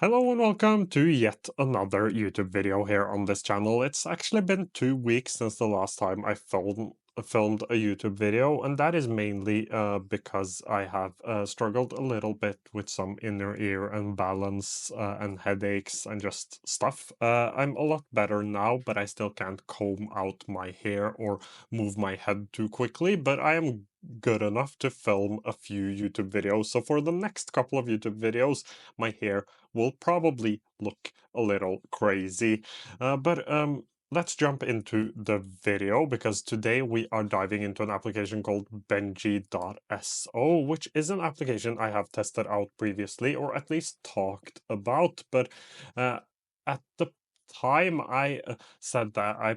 Hello and welcome to yet another YouTube video here on this channel. It's actually been 2 weeks since the last time I filmed a YouTube video, and that is mainly because I have struggled a little bit with some inner ear imbalance and headaches and just stuff. I'm a lot better now, but I still can't comb out my hair or move my head too quickly, but I am good enough to film a few YouTube videos. So for the next couple of YouTube videos, my hair will probably look a little crazy. But let's jump into the video because today we are diving into an application called Benji.so, which is an application I have tested out previously or at least talked about. But uh, at the time I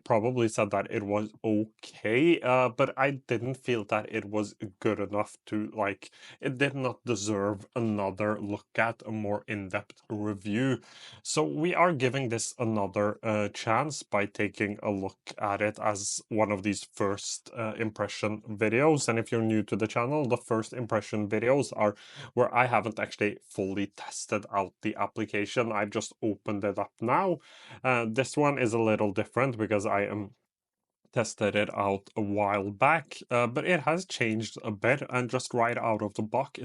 probably said that it was okay, but I didn't feel that it was good enough to like it did not deserve another look at, a more in-depth review. So we are giving this another chance by taking a look at it as one of these first impression videos. And if you're new to the channel, the first impression videos are where I haven't actually fully tested out the application. I've just opened it up now. This one is a little different because I am tested it out a while back, but it has changed a bit, and just right out of the box,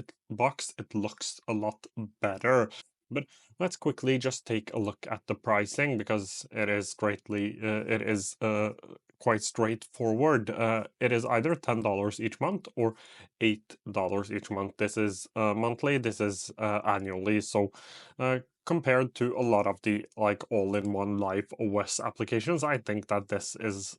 it looks a lot better. But let's quickly just take a look at the pricing because it is quite straightforward. It is either $10 each month or $8 each month. This is monthly, this is annually. So compared to a lot of the like all-in-one live OS applications, I think that this is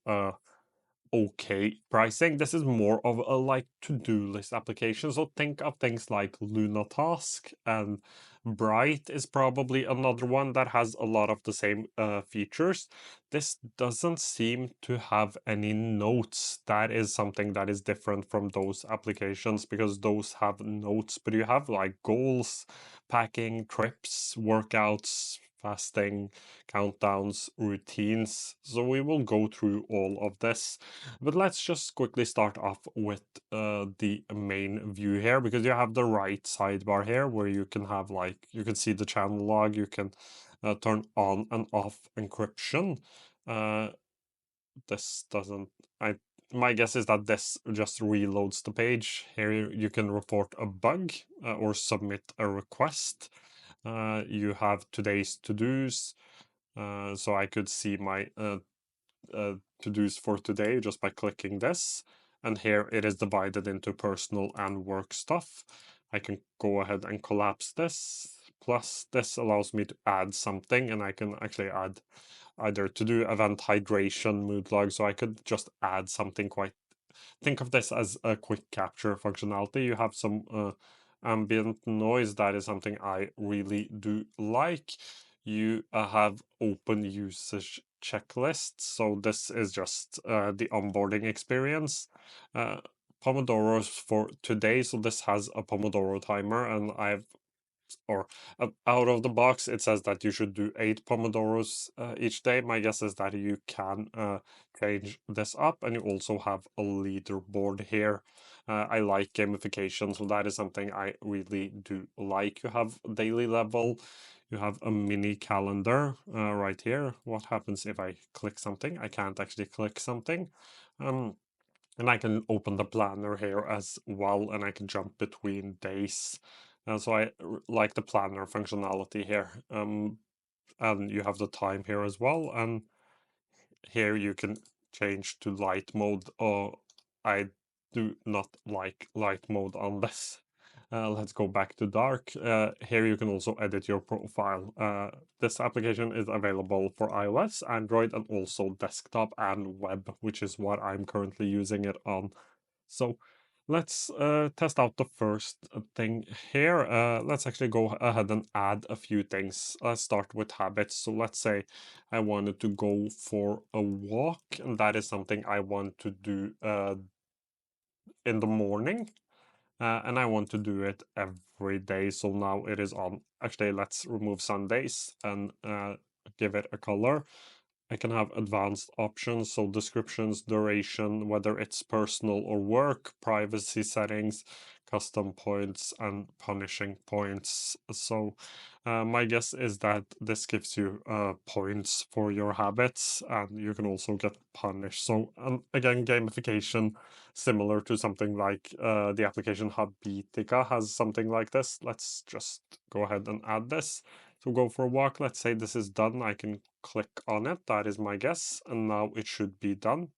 okay pricing. This is more of a like to-do list application. So think of things like Luna Task, and Bright is probably another one that has a lot of the same features. This doesn't seem to have any notes. That is something that is different from those applications because those have notes, but you have like goals, packing, trips, workouts, fasting, countdowns, routines. So we will go through all of this. But let's just quickly start off with the main view here, because you have the right sidebar here where you can have like, you can see the channel log, you can turn on and off encryption. Uh, this doesn't, my guess is that this just reloads the page. Here you can report a bug or submit a request. You have today's to-dos. So I could see my to-dos for today just by clicking this. And here it is divided into personal and work stuff. I can go ahead and collapse this. Plus, this allows me to add something, and I can actually add either to do event hydration mood log. So I could just add something quite. Think of this as a quick capture functionality. You have some ambient noise. That is something I really do like. You have open usage checklists. So this is just the onboarding experience. Pomodoros for today. So this has a Pomodoro timer, and out of the box, it says that you should do 8 pomodoros each day. My guess is that you can change this up, and you also have a leaderboard here. I like gamification, so that is something I really do like. You have daily level, you have a mini calendar right here. What happens if I click something? I can't actually click something. And I can open the planner here as well, and I can jump between days. So I like the planner functionality here. And you have the time here as well. And here you can change to light mode. Or I do not like light mode on this. Let's go back to dark. Here you can also edit your profile. This application is available for iOS, Android, and also desktop and web, which is what I'm currently using it on. So let's test out the first thing here. Let's actually go ahead and add a few things. Let's start with habits. So let's say I wanted to go for a walk, and that is something I want to do in the morning. And I want to do it every day. So now it is on. Actually, let's remove Sundays and give it a color. I can have advanced options, so descriptions, duration, whether it's personal or work, privacy settings, custom points, and punishing points. So my guess is that this gives you points for your habits, and you can also get punished. So again, gamification, similar to something like the application Habitica has something like this. Let's just go ahead and add this. So go for a walk. Let's say this is done. I can click on it. That is my guess. And now it should be done.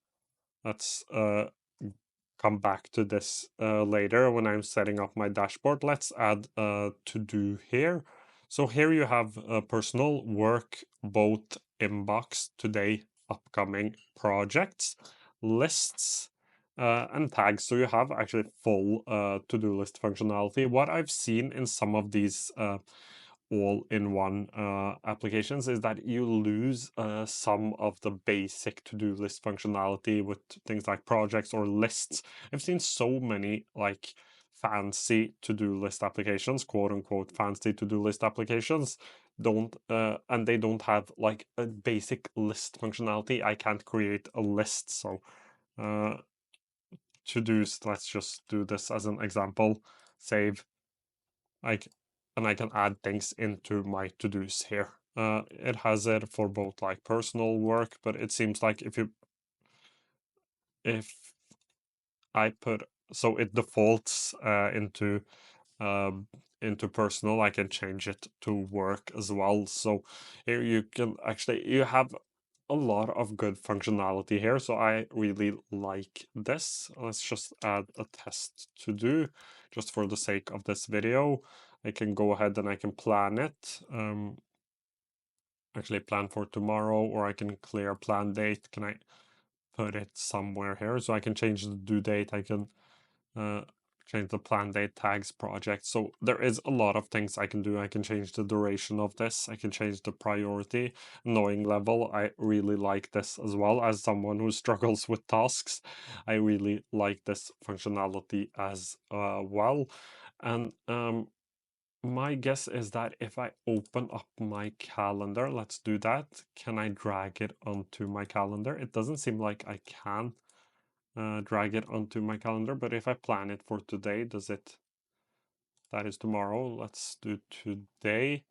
Let's come back to this later when I'm setting up my dashboard. Let's add a to-do here. So here you have personal, work, both, inbox, today, upcoming projects, lists, and tags. So you have actually full to-do list functionality. What I've seen in some of these all-in-one applications is that you lose some of the basic to-do list functionality with things like projects or lists. I've seen so many like fancy to-do list applications, quote unquote fancy to-do list applications, don't and they don't have like a basic list functionality. I can't create a list, so to-dos, let's just do this as an example. Save. I and I can add things into my to-dos here. It has it for both like personal work, but it seems like if I put so it defaults into personal, I can change it to work as well. So here you can actually you have a lot of good functionality here. So I really like this. Let's just add a test to do just for the sake of this video. I can go ahead and I can plan it. Actually plan for tomorrow, or I can clear plan date. Can I put it somewhere here? So I can change the due date. I can uh, change the plan date, tags, project. So there is a lot of things I can do. I can change the duration of this. I can change the priority, annoying level. I really like this as well. As someone who struggles with tasks, I really like this functionality as well. And my guess is that if I open up my calendar, let's do that. Can I drag it onto my calendar? It doesn't seem like I can drag it onto my calendar, but if I plan it for today, does it? That is tomorrow. Let's do today.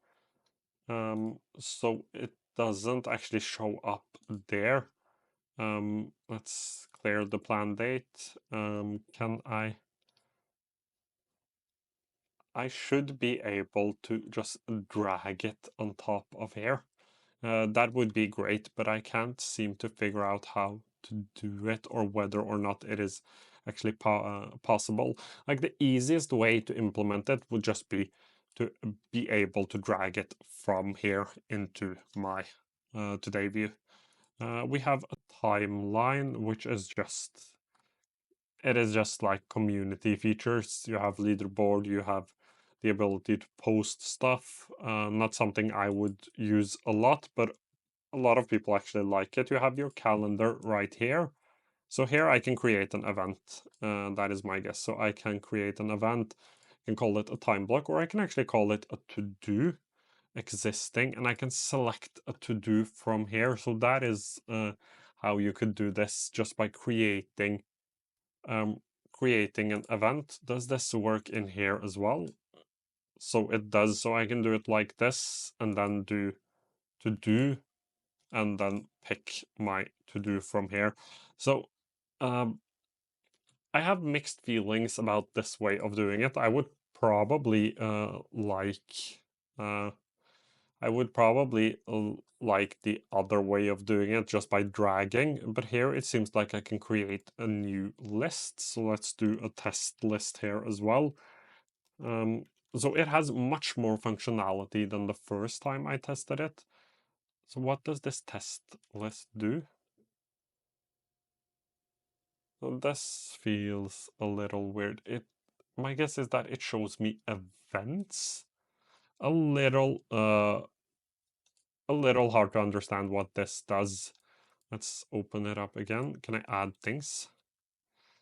So it doesn't actually show up there. Let's clear the plan date. Can I should be able to just drag it on top of here. That would be great, but I can't seem to figure out how to do it or whether or not it is actually possible. Like the easiest way to implement it would just be to be able to drag it from here into my today view. We have a timeline, which is just it is just like community features. You have leaderboard, you have the ability to post stuff. Not something I would use a lot, but a lot of people actually like it. You have your calendar right here. So here I can create an event. That is my guess. So I can create an event, I can call it a time block, or I can actually call it a to-do existing, and I can select a to-do from here. So that is how you could do this just by um, creating an event. Does this work in here as well? So it does. So I can do it like this and then do to do and then pick my to do from here. So um, I have mixed feelings about this way of doing it. Probably uh, I would probably like the other way of doing it just by dragging, but here it seems like I can create a new list. So let's do a test list here as well. Um, so it has much more functionality than the first time I tested it. So what does this test list do? So this feels a little weird. My guess is that it shows me events. A little a little hard to understand what this does. Let's open it up again. Can I add things?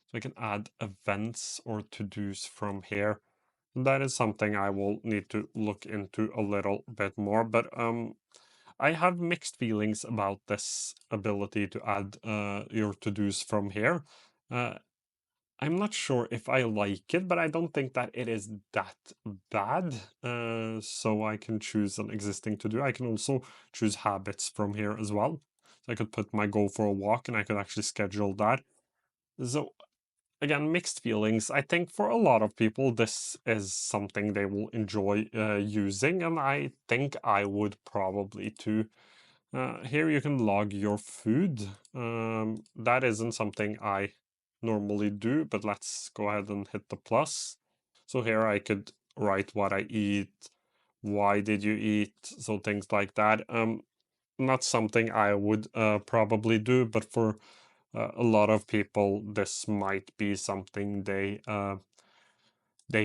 So I can add events or to-dos from here. That is something I will need to look into a little bit more, but I have mixed feelings about this ability to add your to-dos from here. Uh, I'm not sure if I like it, but I don't think that it is that bad. So I can choose an existing to-do. I can also choose habits from here as well. So I could put my go for a walk and I could actually schedule that. So again, mixed feelings. I think for a lot of people, this is something they will enjoy using, and I think I would probably too. Here you can log your food. That isn't something I normally do, but let's go ahead and hit the plus. So here I could write what I eat, why did you eat, so things like that. Not something I would probably do, but for a lot of people, this might be something they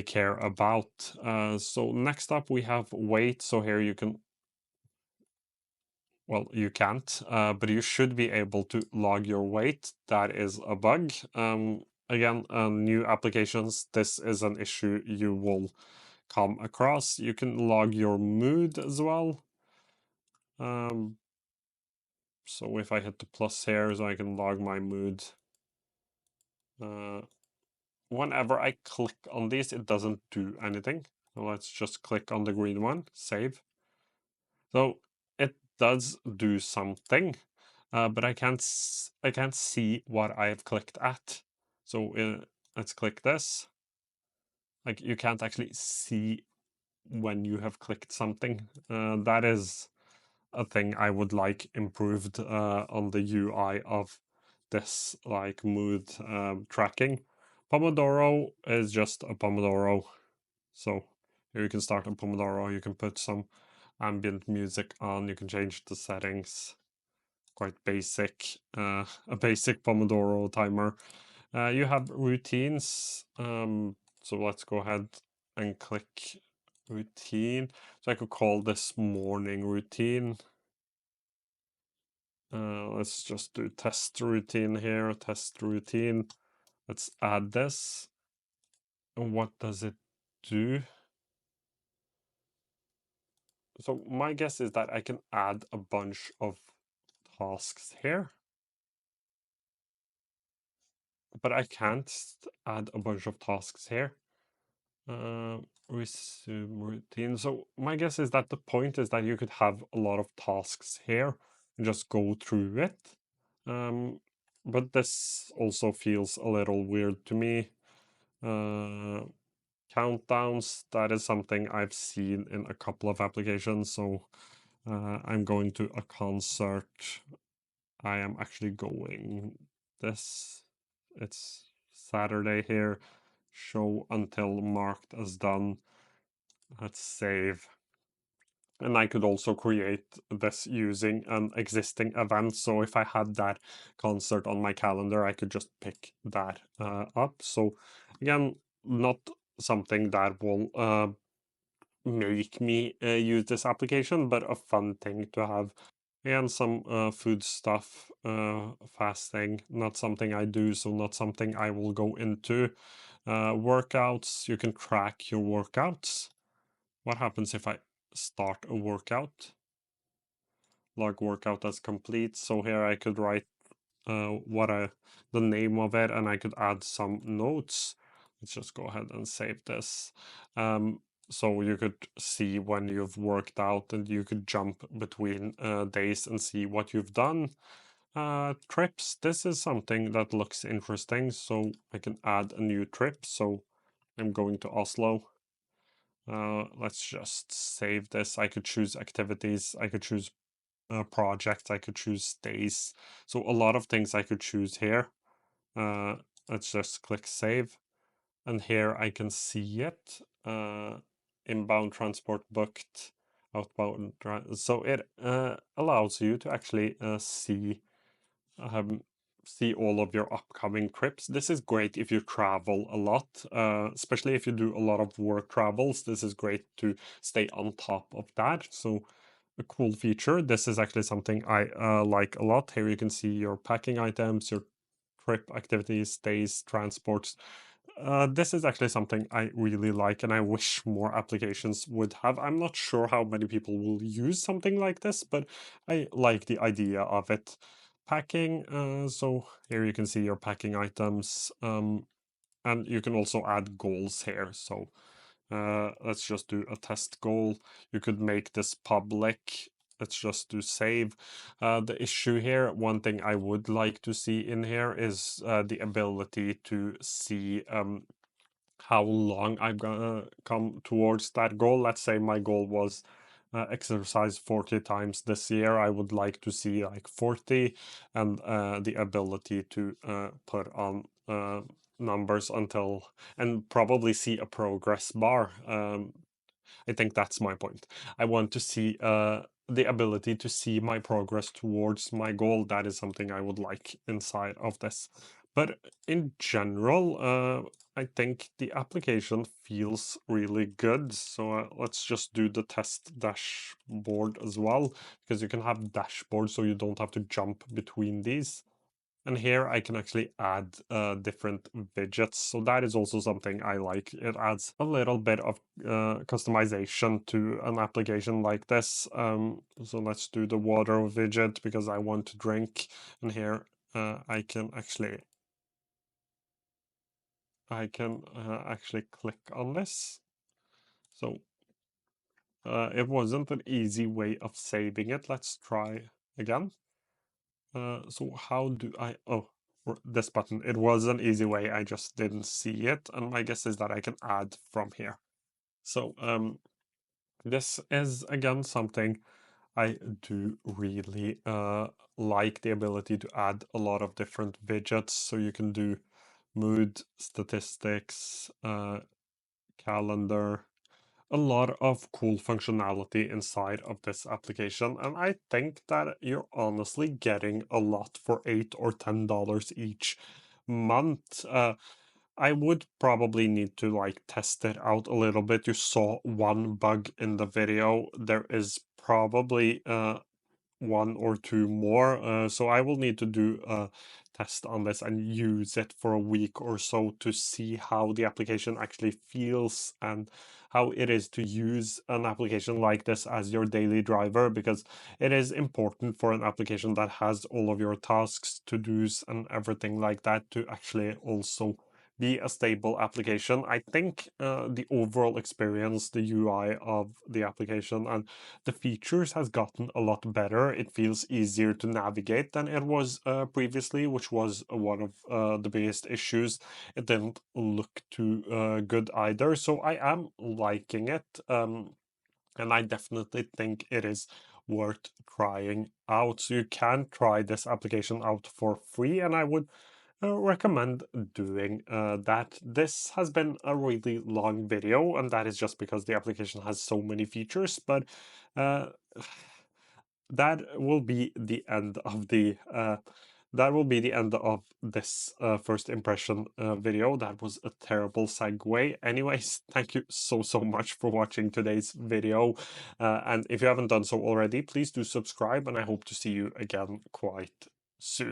care about. So next up we have weight. So here you can, well, you can't, but you should be able to log your weight. That is a bug. Again, new applications, this is an issue you will come across. You can log your mood as well. Um, so if I hit the plus here, so I can log my mood. Whenever I click on this, it doesn't do anything. So let's just click on the green one, save. So it does do something, but I can't see what I have clicked at. So let's click this. Like you can't actually see when you have clicked something. That is a thing I would like improved on the UI of this like mood tracking. Pomodoro is just a Pomodoro. So here you can start a Pomodoro, you can put some ambient music on, you can change the settings. Quite basic, a basic Pomodoro timer. You have routines. So let's go ahead and click routine. So I could call this morning routine. Let's just do test routine here, test routine. Let's add this. And what does it do? So my guess is that I can add a bunch of tasks here, but I can't add a bunch of tasks here. Resume routine. So my guess is that the point is that you could have a lot of tasks here and just go through it. But this also feels a little weird to me. Uh, Countdowns, that is something I've seen in a couple of applications. So I'm going to a concert. I am actually going this. It's Saturday here. Show until marked as done. Let's save. And I could also create this using an existing event. So if I had that concert on my calendar, I could just pick that up. So again, not something that will make me use this application, but a fun thing to have. And some food stuff, fasting, not something I do, so not something I will go into. Workouts, you can track your workouts. What happens if I start a workout? Log workout as complete. So here I could write the name of it, and I could add some notes. Let's just go ahead and save this. So you could see when you've worked out, and you could jump between days and see what you've done. Trips, this is something that looks interesting, so I can add a new trip. So I'm going to Oslo. Let's just save this. I could choose activities, I could choose projects, I could choose days. So a lot of things I could choose here. Uh, let's just click save. And here I can see it. Inbound transport booked, outbound. So it allows you to actually um, see all of your upcoming trips. This is great if you travel a lot, especially if you do a lot of work travels. This is great to stay on top of that. So a cool feature. This is actually something I like a lot. Here you can see your packing items, your trip activities, days, transports. This is actually something I really like, and I wish more applications would have. I'm not sure how many people will use something like this, but I like the idea of it. Packing, so here you can see your packing items, and you can also add goals here. So let's just do a test goal. You could make this public. Let's just do save. The issue here, one thing I would like to see in here is the ability to see how long I'm gonna come towards that goal. Let's say my goal was exercise 40 times this year. I would like to see like 40 and the ability to put on numbers until and probably see a progress bar. I think that's my point. I want to see the ability to see my progress towards my goal. That is something I would like inside of this. But in general, I think the application feels really good. So let's just do the test dashboard as well, because you can have dashboards so you don't have to jump between these. And here I can actually add different widgets. So that is also something I like. It adds a little bit of customization to an application like this. So let's do the water widget because I want to drink. And here I can actually click on this. So it wasn't an easy way of saving it. Let's try again. So how do I, oh, this button. It was an easy way, I just didn't see it. And my guess is that I can add from here. So this is again something I do really like the ability to add a lot of different widgets. So you can do mood, statistics, calendar, a lot of cool functionality inside of this application, and I think that you're honestly getting a lot for $8 or $10 each month. I would probably need to like test it out a little bit. You saw one bug in the video. There is probably one or two more. So I will need to do a test on this and use it for a week or so to see how the application actually feels and how it is to use an application like this as your daily driver, because it is important for an application that has all of your tasks, to-dos, and everything like that to actually also be a stable application. I think the overall experience, the UI of the application, and the features has gotten a lot better. It feels easier to navigate than it was previously, which was one of the biggest issues. It didn't look too good either. So I am liking it. And I definitely think it is worth trying out. So you can try this application out for free, and I would recommend doing that. This has been a really long video, and that is just because the application has so many features, but uh, that will be the end of the this first impression video. That was a terrible segue. Anyways, thank you so much for watching today's video. And if you haven't done so already, please do subscribe, and I hope to see you again quite soon.